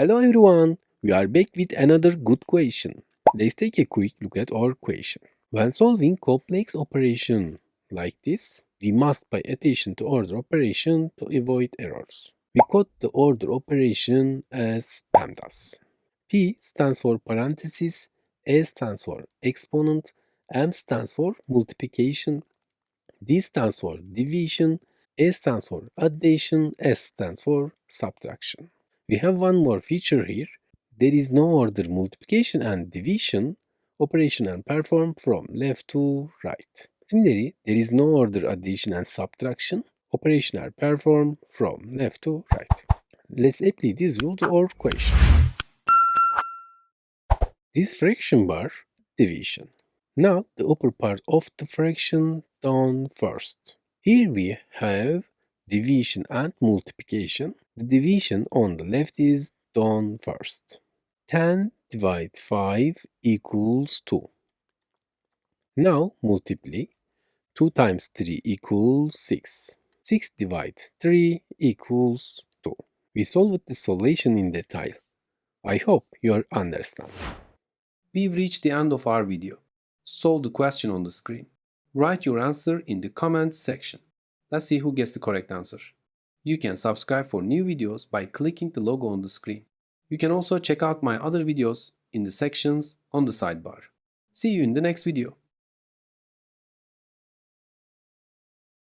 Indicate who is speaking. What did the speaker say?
Speaker 1: Hello everyone, we are back with another good question. Let's take a quick look at our question. When solving complex operation like this, we must pay attention to order operation to avoid errors. We code the order operation as PEMDAS. P stands for parentheses, A stands for exponent, M stands for multiplication, D stands for division, A stands for addition, S stands for subtraction. We have one more feature here. There is no order multiplication and division operation are performed from left to right. Similarly, there is no order addition and subtraction operation are performed from left to right. Let's apply this rule to our question. This fraction bar, division. Now the upper part of the fraction done first. Here we have division and multiplication. The division on the left is done first. 10 divided 5 equals 2. Now multiply. 2 times 3 equals 6. 6 divided 3 equals 2. We solved the solution in detail. I hope you understand. We've reached the end of our video. Solve the question on the screen. Write your answer in the comments section. Let's see who gets the correct answer. You can subscribe for new videos by clicking the logo on the screen. You can also check out my other videos in the sections on the sidebar. See you in the next video.